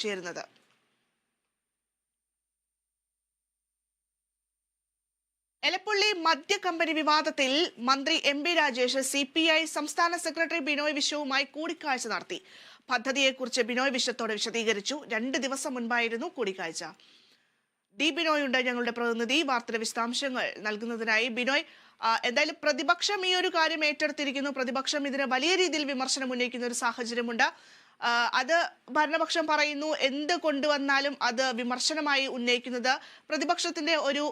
ചേരുന്നത്. എലപ്പുള്ളി മദ്യ കമ്പനി വിവാദത്തിൽ മന്ത്രി എം.പി. രാജേഷ് CPI സംസ്ഥാന സെക്രട്ടറി ബിനോയ് വിശ്വവുമായി കൂടിക്കാഴ്ച നടത്തി. പദ്ധതിയെക്കുറിച്ച് ബിനോയ് വിശ്വത്തോട് വിശദീകരിച്ചു. 2 ദിവസം മുൻപായിരുന്നു കൂടിക്കാഴ്ച. ഡി ബിനോയ് ഉണ്ട് ഞങ്ങളുടെ പ്രതിനിധി. വാർത്തയുടെ വിശദാംശങ്ങൾ നൽകുന്നതിനായി ബിനോയ്, എന്തായാലും പ്രതിപക്ഷം ഈ ഒരു കാര്യം ഏറ്റെടുത്തിരിക്കുന്നു. പ്രതിപക്ഷം ഇതിന് വലിയ രീതിയിൽ വിമർശനം ഉന്നയിക്കുന്ന ഒരു സാഹചര്യമുണ്ട്. അത് ഭരണപക്ഷം പറയുന്നു എന്ത് കൊണ്ടുവന്നാലും അത് വിമർശനമായി ഉന്നയിക്കുന്നത് പ്രതിപക്ഷത്തിന്റെ ഒരു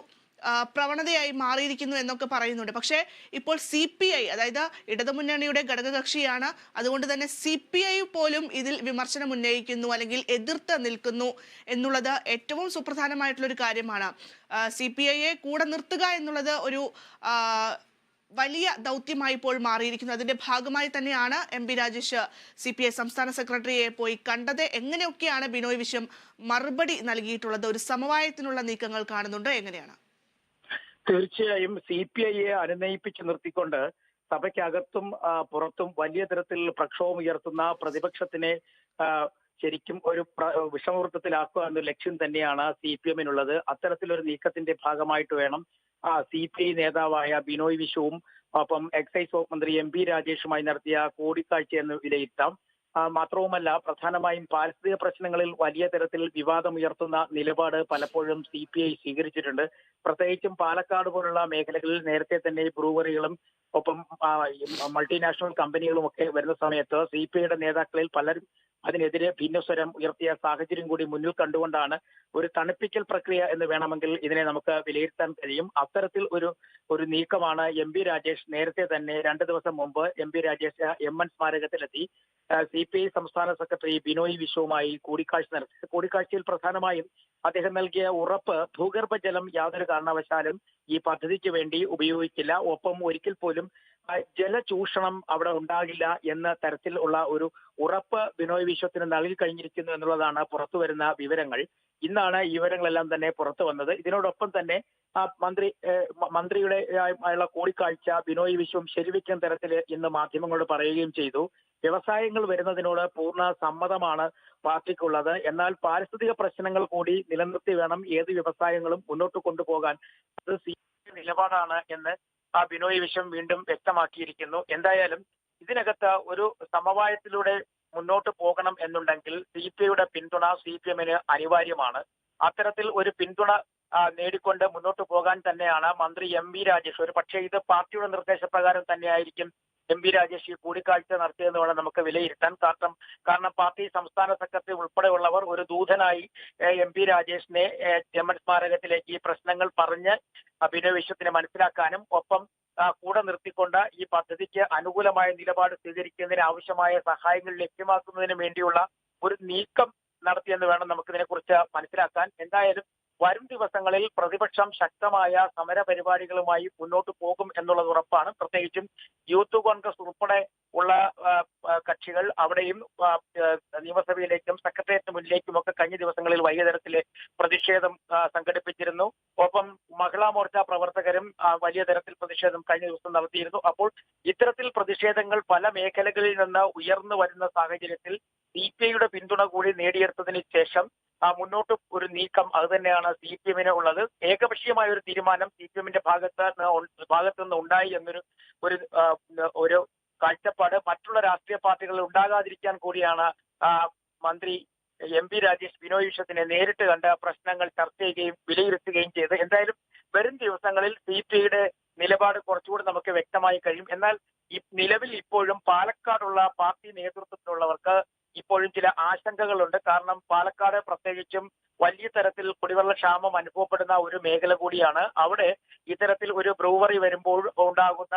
പ്രവണതയായി മാറിയിരിക്കുന്നു എന്നൊക്കെ പറയുന്നുണ്ട്. പക്ഷേ ഇപ്പോൾ CPI, അതായത് ഇടതുമുന്നണിയുടെ ഘടകകക്ഷിയാണ്, അതുകൊണ്ട് തന്നെ CPI പോലും ഇതിൽ വിമർശനം ഉന്നയിക്കുന്നു അല്ലെങ്കിൽ എതിർത്ത് നിൽക്കുന്നു എന്നുള്ളത് ഏറ്റവും സുപ്രധാനമായിട്ടുള്ള ഒരു കാര്യമാണ്. CPIയെ കൂടെ നിർത്തുക എന്നുള്ളത് ഒരു വലിയ ദൗത്യമായി ഇപ്പോൾ മാറിയിരിക്കുന്നു. അതിന്റെ ഭാഗമായി തന്നെയാണ് എം.പി. രാജേഷ് CPI സംസ്ഥാന സെക്രട്ടറിയെ പോയി കണ്ടത്. എങ്ങനെയൊക്കെയാണ് ബിനോയ് വിശ്വം മറുപടി നൽകിയിട്ടുള്ളത്? ഒരു സമവായത്തിനുള്ള നീക്കങ്ങൾ കാണുന്നുണ്ടോ? എങ്ങനെയാണ്? തീർച്ചയായും CPIയെ അനുനയിപ്പിച്ച് നിർത്തിക്കൊണ്ട് സഭയ്ക്കകത്തും പുറത്തും വലിയ തരത്തിൽ പ്രക്ഷോഭം ഉയർത്തുന്ന പ്രതിപക്ഷത്തിനെ ശരിക്കും ഒരു വിഷമവൃത്തത്തിലാക്കുക എന്ന ലക്ഷ്യം തന്നെയാണ് CPM-നുള്ളത്. അത്തരത്തിലൊരു നീക്കത്തിന്റെ ഭാഗമായിട്ട് വേണം CPI നേതാവായ ബിനോയ് വിശ്വവും ഒപ്പം എക്സൈസ് വകുപ്പ് മന്ത്രി എം.പി. രാജേഷുമായി നടത്തിയ കൂടിക്കാഴ്ചയെന്ന് വിലയിരുത്താം. മാത്രവുമല്ല, പ്രധാനമായും പാരിസ്ഥിതിക പ്രശ്നങ്ങളിൽ വലിയ തരത്തിൽ വിവാദമുയർത്തുന്ന നിലപാട് പലപ്പോഴും CPI സ്വീകരിച്ചിട്ടുണ്ട്. പ്രത്യേകിച്ചും പാലക്കാട് പോലുള്ള മേഖലകളിൽ നേരത്തെ തന്നെ ബ്രൂവറികളും ഒപ്പം മൾട്ടിനാഷണൽ കമ്പനികളും ഒക്കെ വരുന്ന സമയത്ത് CPIയുടെ നേതാക്കളിൽ പലരും അതിനെതിരെ ഭിന്നസ്വരം ഉയർത്തിയ സാഹചര്യം കൂടി മുന്നിൽ കണ്ടുകൊണ്ടാണ് ഒരു തണുപ്പിക്കൽ പ്രക്രിയ എന്ന് വേണമെങ്കിൽ ഇതിനെ നമുക്ക് വിലയിരുത്താൻ കഴിയും. അത്തരത്തിൽ ഒരു നീക്കമാണ് എം.പി. രാജേഷ് നേരത്തെ തന്നെ 2 ദിവസം മുമ്പ് എം.പി. രാജേഷ് MN സ്മാരകത്തിലെത്തി CPI സംസ്ഥാന സെക്രട്ടറി ബിനോയ് വിശ്വവുമായി കൂടിക്കാഴ്ച നടത്തി. കൂടിക്കാഴ്ചയിൽ പ്രധാനമായും അദ്ദേഹം നൽകിയ ഉറപ്പ് ഭൂഗർഭജലം യാതൊരു കാരണവശാലും ഈ പദ്ധതിക്ക് വേണ്ടി ഉപയോഗിക്കില്ല, ഒപ്പം ഒരിക്കൽ പോലും ജലചൂഷണം അവിടെ ഉണ്ടാകില്ല എന്ന തരത്തിൽ ഉള്ള ഒരു ഉറപ്പ് ബിനോയ് വിശ്വത്തിന് നൽകി കഴിഞ്ഞിരിക്കുന്നു എന്നുള്ളതാണ് പുറത്തു വരുന്ന വിവരങ്ങൾ. ഇന്നാണ് ഈ വിവരങ്ങളെല്ലാം തന്നെ പുറത്തു വന്നത്. ഇതിനോടൊപ്പം തന്നെ മന്ത്രിയുടെ ആയുള്ള കൂടിക്കാഴ്ച ബിനോയ് വിശ്വം ശരിവെക്കുന്ന തരത്തിൽ ഇന്ന് മാധ്യമങ്ങളോട് പറയുകയും ചെയ്തു. വ്യവസായങ്ങൾ വരുന്നതിനോട് പൂർണ്ണ സമ്മതമാണ് പാർട്ടിക്കുള്ളത്. എന്നാൽ പാരിസ്ഥിതിക പ്രശ്നങ്ങൾ കൂടി നിലനിർത്തി വേണം ഏത് വ്യവസായങ്ങളും മുന്നോട്ട് കൊണ്ടുപോകാൻ. അത് CPI നിലപാടാണ് എന്ന് ബിനോയ് വിശ്വം വീണ്ടും വ്യക്തമാക്കിയിരിക്കുന്നു. എന്തായാലും ഇതിനകത്ത് ഒരു സമവായത്തിലൂടെ മുന്നോട്ട് പോകണം എന്നുണ്ടെങ്കിൽ CPIയുടെ പിന്തുണ CPM-ന് അനിവാര്യമാണ്. അത്തരത്തിൽ ഒരു പിന്തുണ നേടിക്കൊണ്ട് മുന്നോട്ട് പോകാൻ തന്നെയാണ് മന്ത്രി എം.പി. രാജേഷ്, ഒരു പക്ഷേ ഇത് പാർട്ടിയുടെ നിർദ്ദേശപ്രകാരം തന്നെയായിരിക്കും എം.പി. രാജേഷ് ഈ കൂടിക്കാഴ്ച നടത്തിയെന്ന് വേണം നമുക്ക് വിലയിരുത്താൻ. കാരണം പാർട്ടി സംസ്ഥാന സെക്രട്ടറി ഉൾപ്പെടെയുള്ളവർ ഒരു ദൂതനായി എം.പി. രാജേഷിനെ MN സ്മാരകത്തിലേക്ക് ഈ പ്രശ്നങ്ങൾ പറഞ്ഞ് ബിനോയ് വിശ്വത്തിനെ മനസ്സിലാക്കാനും ഒപ്പം കൂടെ നിർത്തിക്കൊണ്ട് ഈ പദ്ധതിക്ക് അനുകൂലമായ നിലപാട് സ്വീകരിക്കുന്നതിന് ആവശ്യമായ സഹായങ്ങൾ ലഭ്യമാക്കുന്നതിന് വേണ്ടിയുള്ള ഒരു നീക്കം നടത്തിയെന്ന് വേണം നമുക്കിതിനെക്കുറിച്ച് മനസ്സിലാക്കാൻ. എന്തായാലും വരും ദിവസങ്ങളിൽ പ്രതിപക്ഷം ശക്തമായ സമര പരിപാടികളുമായി മുന്നോട്ട് പോകും എന്നുള്ളത് ഉറപ്പാണ്. പ്രത്യേകിച്ചും യൂത്ത് കോൺഗ്രസ് ഉൾപ്പെടെ ഉള്ള കക്ഷികൾ അവിടെയും നിയമസഭയിലേക്കും സെക്രട്ടേറിയറ്റിന് മുന്നിലേക്കും ഒക്കെ കഴിഞ്ഞ ദിവസങ്ങളിൽ വലിയ തരത്തിലെ പ്രതിഷേധം സംഘടിപ്പിച്ചിരുന്നു. ഒപ്പം മഹിളാ മോർച്ച പ്രവർത്തകരും വലിയ തരത്തിൽ പ്രതിഷേധം കഴിഞ്ഞ ദിവസം നടത്തിയിരുന്നു. അപ്പോൾ ഇത്തരത്തിൽ പ്രതിഷേധങ്ങൾ പല മേഖലകളിൽ നിന്ന് ഉയർന്നു വരുന്ന സാഹചര്യത്തിൽ CPIയുടെ പിന്തുണ കൂടി നേടിയെടുത്തതിന് ശേഷം മുന്നോട്ട് ഒരു നീക്കം അത് തന്നെയാണ് CPM-ന് ഉള്ളത്. ഏകപക്ഷീയമായ ഒരു തീരുമാനം CPM-ന്റെ ഭാഗത്ത് നിന്ന് ഉണ്ടായി എന്നൊരു ഒരു കാഴ്ചപ്പാട് മറ്റുള്ള രാഷ്ട്രീയ പാർട്ടികളിൽ ഉണ്ടാകാതിരിക്കാൻ കൂടിയാണ് മന്ത്രി എം.പി. രാജേഷ് ബിനോയ് വിശ്വത്തിനെ നേരിട്ട് കണ്ട് പ്രശ്നങ്ങൾ ചർച്ച ചെയ്യുകയും വിലയിരുത്തുകയും ചെയ്ത്. എന്തായാലും വരും ദിവസങ്ങളിൽ CPIയുടെ നിലപാട് കുറച്ചുകൂടി നമുക്ക് വ്യക്തമായി കഴിയും. എന്നാൽ നിലവിൽ ഇപ്പോഴും പാലക്കാടുള്ള പാർട്ടി നേതൃത്വത്തിലുള്ളവർക്ക് ഇപ്പോഴും ചില ആശങ്കകളുണ്ട്. കാരണം പാലക്കാട് പ്രത്യേകിച്ചും വലിയ തരത്തിൽ കുടിവെള്ള ക്ഷാമം അനുഭവപ്പെടുന്ന ഒരു മേഖല കൂടിയാണ്. അവിടെ ഇത്തരത്തിൽ ഒരു ബ്രൂവറി വരുമ്പോൾ ഉണ്ടാകുന്ന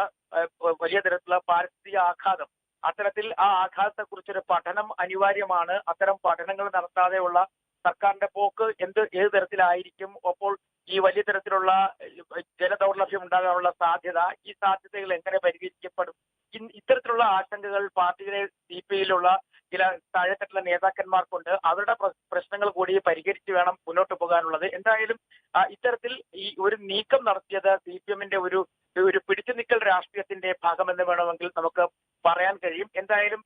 വലിയ തരത്തിലുള്ള പാരിസ്ഥിതിക ആഘാതം, അത്തരത്തിൽ ആ ആഘാതത്തെക്കുറിച്ചൊരു പഠനം അനിവാര്യമാണ്. അത്തരം പഠനങ്ങൾ നടത്താതെയുള്ള സർക്കാരിന്റെ പോക്ക് ഏത് തരത്തിലായിരിക്കും? അപ്പോൾ ഈ വലിയ തരത്തിലുള്ള ജലദൗർലഭ്യം ഉണ്ടാകാനുള്ള സാധ്യത, ഈ സാധ്യതകൾ എങ്ങനെ പരിഹരിക്കപ്പെടും? ഇത്തരത്തിലുള്ള ആശങ്കകൾ പാർട്ടിയിലെ CPIയിലുള്ള ചില താഴെത്തട്ടിലെ നേതാക്കന്മാർക്കുണ്ട്. അവരുടെ പ്രശ്നങ്ങൾ കൂടി പരിഹരിച്ച് വേണം മുന്നോട്ട് പോകാനുള്ളത്. എന്തായാലും ഇത്തരത്തിൽ ഈ ഒരു നീക്കം നടത്തിയത് CPM-ന്റെ ഒരു പിടിച്ചു നിൽക്കൽ രാഷ്ട്രീയത്തിന്റെ ഭാഗമെന്ന് വേണമെങ്കിൽ നമുക്ക് പറയാൻ കഴിയും. എന്തായാലും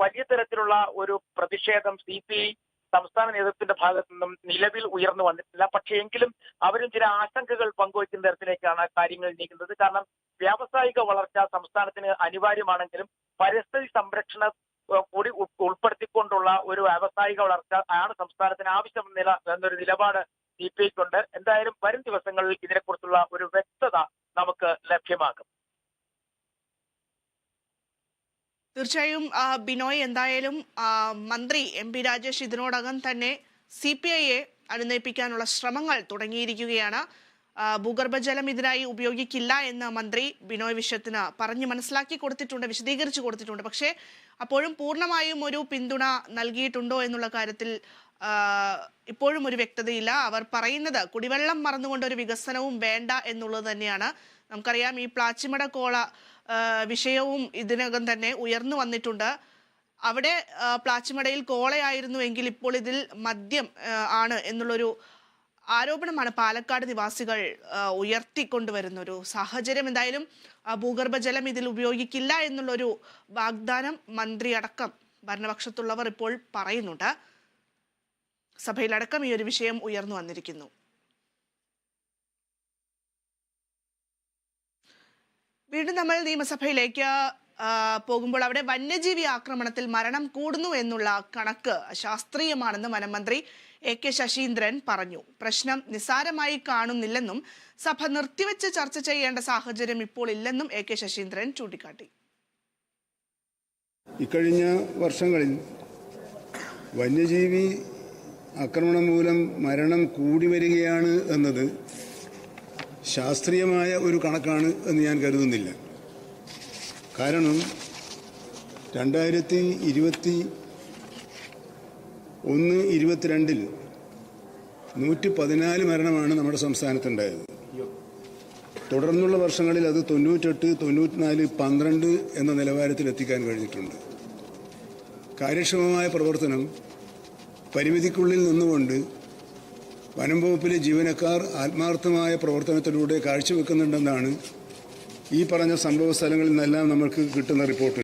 വലിയ തരത്തിലുള്ള ഒരു പ്രതിഷേധം CPI സംസ്ഥാന നേതൃത്വത്തിന്റെ ഭാഗത്തു നിന്നും നിലവിൽ ഉയർന്നു വന്നിട്ടില്ല. പക്ഷേ എങ്കിലും അവരും ചില ആശങ്കകൾ പങ്കുവയ്ക്കുന്ന തരത്തിലേക്കാണ് കാര്യങ്ങൾ നീങ്ങുന്നത്. കാരണം വ്യാവസായിക വളർച്ച സംസ്ഥാനത്തിന് അനിവാര്യമാണെങ്കിലും പരിസ്ഥിതി സംരക്ഷണ കൂടി ഉൾപ്പെടുത്തിക്കൊണ്ടുള്ള ഒരു വ്യാവസായിക വളർച്ച ആണ് സംസ്ഥാനത്തിന് ആവശ്യമെന്ന എന്നൊരു നിലപാട് CPIക്കുണ്ട്. എന്തായാലും വരും ദിവസങ്ങളിൽ ഇതിനെക്കുറിച്ചുള്ള ഒരു വ്യക്തത നമുക്ക് ലഭ്യമാകും. തീർച്ചയായും ബിനോയ്, എന്തായാലും മന്ത്രി MP രാജേഷ് ഇതിനോടകം തന്നെ CPIയെ അനുനയിപ്പിക്കാനുള്ള ശ്രമങ്ങൾ തുടങ്ങിയിരിക്കുകയാണ്. ഭൂഗർഭജലം ഇതിനായി ഉപയോഗിക്കില്ല എന്ന് മന്ത്രി ബിനോയ് വിശ്വത്തിന് പറഞ്ഞ് മനസ്സിലാക്കി കൊടുത്തിട്ടുണ്ട്, വിശദീകരിച്ചു കൊടുത്തിട്ടുണ്ട്. പക്ഷേ അപ്പോഴും പൂർണ്ണമായും ഒരു പിന്തുണ നൽകിയിട്ടുണ്ടോ എന്നുള്ള കാര്യത്തിൽ ഇപ്പോഴും ഒരു വ്യക്തതയില്ല. അവർ പറയുന്നത് കുടിവെള്ളം മറന്നുകൊണ്ട് ഒരു വികസനവും വേണ്ട എന്നുള്ളത് തന്നെയാണ്. നമുക്കറിയാം, ഈ പ്ലാച്ചിമട കോള വിഷയവും ഇതിനകം തന്നെ ഉയർന്നു വന്നിട്ടുണ്ട്. അവിടെ പ്ലാച്ചിമടയിൽ കോളയായിരുന്നു എങ്കിൽ ഇപ്പോൾ ഇതിൽ മദ്യം ആണ് എന്നുള്ളൊരു ആരോപണമാണ് പാലക്കാട് നിവാസികൾ ഉയർത്തിക്കൊണ്ടുവരുന്ന ഒരു സാഹചര്യം. എന്തായാലും ഭൂഗർഭജലം ഇതിൽ ഉപയോഗിക്കില്ല എന്നുള്ളൊരു വാഗ്ദാനം മന്ത്രി അടക്കം ഭരണപക്ഷത്തുള്ളവർ ഇപ്പോൾ പറയുന്നുണ്ട്. സഭയിലടക്കം ഈ ഒരു വിഷയം ഉയർന്നു വന്നിരിക്കുന്നു. വീണ്ടും നമ്മൾ നിയമസഭയിലേക്ക് പോകുമ്പോൾ അവിടെ വന്യജീവി ആക്രമണത്തിൽ മരണം കൂടുന്നു എന്നുള്ള കണക്ക് ശാസ്ത്രീയമാണെന്ന് വനമന്ത്രി AK ശശീന്ദ്രൻ പറഞ്ഞു. പ്രശ്നം നിസ്സാരമായി കാണുന്നില്ലെന്നും സഭ നിർത്തിവെച്ച് ചർച്ച ചെയ്യേണ്ട സാഹചര്യം ഇപ്പോൾ ഇല്ലെന്നും AK ശശീന്ദ്രൻ ചൂണ്ടിക്കാട്ടി. ഇക്കഴിഞ്ഞ വർഷങ്ങളിൽ വന്യജീവി ആക്രമണം മൂലം മരണം കൂടി വരികയാണ് എന്നത് ശാസ്ത്രീയമായ ഒരു കണക്കാണ് എന്ന് ഞാൻ കരുതുന്നില്ല. കാരണം 2021-22 114 മരണമാണ് നമ്മുടെ സംസ്ഥാനത്തുണ്ടായത്. തുടർന്നുള്ള വർഷങ്ങളിൽ അത് 98, 94, 12 എന്ന നിലവാരത്തിൽ എത്തിക്കാൻ കഴിഞ്ഞിട്ടുണ്ട്. കാര്യക്ഷമമായ പ്രവർത്തനം പരിമിതിക്കുള്ളിൽ നിന്നുകൊണ്ട് വനം വകുപ്പിലെ ജീവനക്കാർ ആത്മാർത്ഥമായ പ്രവർത്തനത്തിലൂടെ കാഴ്ചവെക്കുന്നുണ്ടെന്നാണ് ഈ പറഞ്ഞ സംഭവ സ്ഥലങ്ങളിൽ നിന്നെല്ലാം നമ്മൾക്ക് കിട്ടുന്ന റിപ്പോർട്ട്.